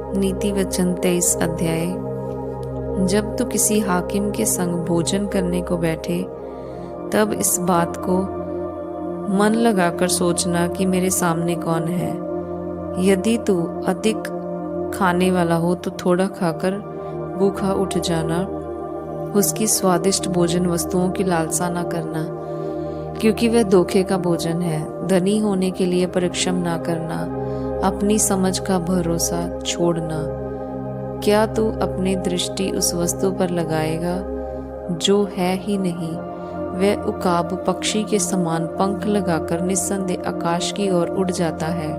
नीति वचन 23 अध्याय। जब तू किसी हाकिम के संग भोजन करने को बैठे, तब इस बात को मन लगाकर सोचना कि मेरे सामने कौन है। यदि तू अधिक खाने वाला हो तो थोड़ा खाकर भूखा उठ जाना। उसकी स्वादिष्ट भोजन वस्तुओं की लालसा न करना, क्योंकि वह धोखे का भोजन है। धनी होने के लिए परिश्रम ना करना, अपनी समझ का भरोसा छोड़ना। क्या तू अपनी दृष्टि उस वस्तु पर लगाएगा जो है ही नहीं? वह उकाब पक्षी के समान पंख लगाकर निस्संदेह आकाश की ओर उड़ जाता है।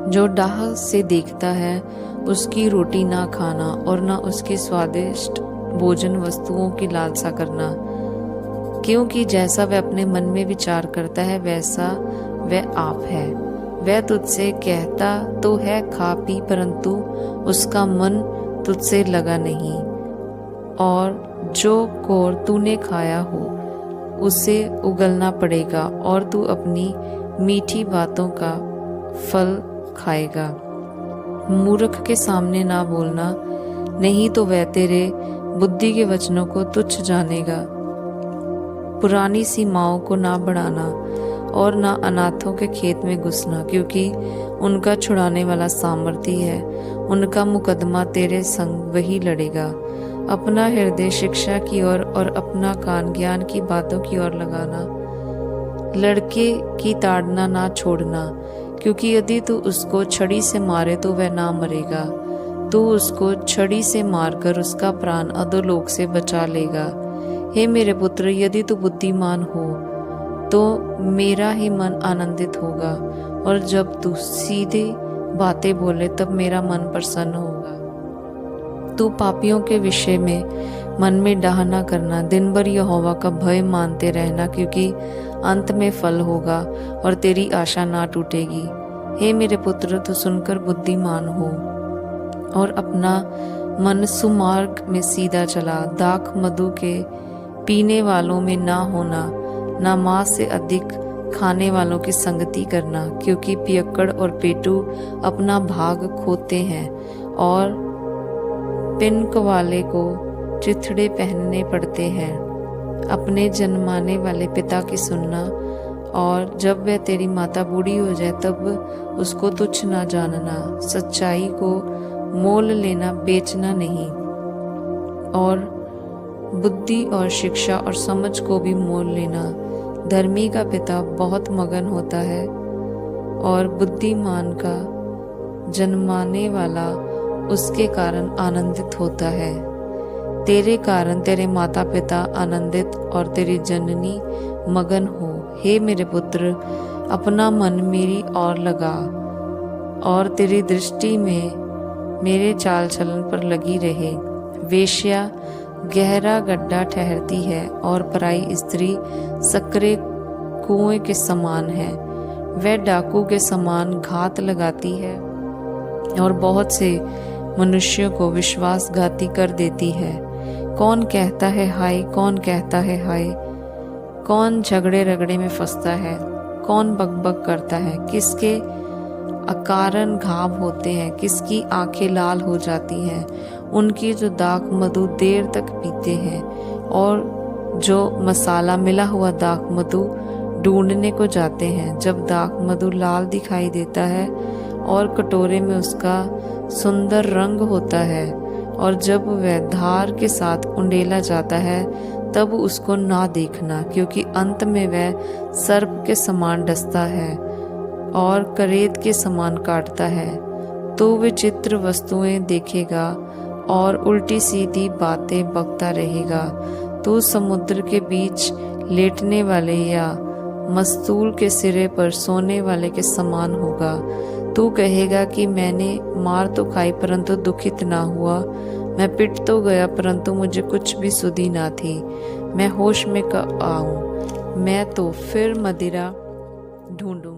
जो डाह से देखता है उसकी रोटी ना खाना और ना उसकी स्वादिष्ट भोजन वस्तुओं की लालसा करना, क्योंकि जैसा वह अपने मन में विचार करता है वैसा वह आप है। वह तुझसे कहता तो है खा पी, परंतु उसका मन तुझसे लगा नहीं, और जो कोर तूने खाया हो उसे उगलना पड़ेगा और तू अपनी मीठी बातों का फल खाएगा। मूर्ख के सामने ना बोलना, नहीं तो वह तेरे बुद्धि के वचनों को तुच्छ जानेगा। पुरानी सीमाओं को ना बढ़ाना और ना अनाथों के खेत में घुसना, क्योंकि उनका छुड़ाने वाला सामर्थी है। उनका मुकदमा तेरे संग वही लड़ेगा। अपना हृदय शिक्षा की ओर और अपना कान ज्ञान की बातों की ओर लगाना। लड़के की ताड़ना ना छोड़ना, क्योंकि यदि तू उसको छड़ी से मारे तो वह ना मरेगा। तू उसको छड़ी से मारकर उसका प्राण अधोलोक से बचा लेगा। हे मेरे पुत्र, यदि तू बुद्धिमान हो तो मेरा ही मन आनंदित होगा, और जब तू सीधे बातें बोले तब मेरा मन प्रसन्न होगा। तू पापियों के विषय में मन में डाह न करना। दिन भर यहोवा का भय मानते रहना, क्योंकि अंत में फल होगा और तेरी आशा ना टूटेगी। हे मेरे पुत्र, तू सुनकर बुद्धिमान हो और अपना मन सुमार्ग में सीधा चला। दाख मधु के पीने वालों में ना होना, ना मांस से अधिक खाने वालों की संगति करना, क्योंकि पियक्कड़ और पेटू अपना भाग खोते हैं और पिनक वाले को चिथड़े पहनने पड़ते हैं। अपने जन्माने वाले पिता की सुनना, और जब वह तेरी माता बूढ़ी हो जाए तब उसको तुच्छ ना जानना। सच्चाई को मोल लेना, बेचना नहीं, और बुद्धि और शिक्षा और समझ को भी मोल लेना। धर्मी का पिता बहुत मगन होता है और बुद्धिमान का जन्माने वाला उसके कारण आनंदित होता है। तेरे कारण तेरे माता पिता आनंदित और तेरी जननी मगन हो। हे मेरे पुत्र, अपना मन मेरी ओर लगा और तेरी दृष्टि में मेरे चाल चलन पर लगी रहे। वेश्या गहरा गड्ढा ठहरती है और पराई स्त्री सकरे कुएं के समान है। वह डाकू के समान घात लगाती है और बहुत से मनुष्यों को विश्वासघाती कर देती है। कौन कहता है हाय, कौन कहता है हाय? कौन झगड़े रगड़े में फंसता है? कौन बकबक करता है? किसके अकारण घाव होते हैं? किसकी आंखें लाल हो जाती हैं? उनकी जो दाख मधु देर तक पीते हैं और जो मसाला मिला हुआ दाख मधु ढूंढने को जाते हैं। जब दाख मधु लाल दिखाई देता है और कटोरे में उसका सुंदर रंग होता है, और जब वह धार के साथ उंडेला जाता है तब उसको ना देखना, क्योंकि अंत में वह सर्प के समान डसता है और करेत के समान काटता है। तो विचित्र वस्तुएं देखेगा और उल्टी सीधी बातें बकता रहेगा। तू समुद्र के बीच लेटने वाले या मस्तूल के सिरे पर सोने वाले के समान होगा। तू कहेगा कि मैंने मार तो खाई परंतु दुखित ना हुआ, मैं पिट तो गया परंतु मुझे कुछ भी सुधि ना थी। मैं होश में कब आऊं? मैं तो फिर मदिरा ढूंढूं।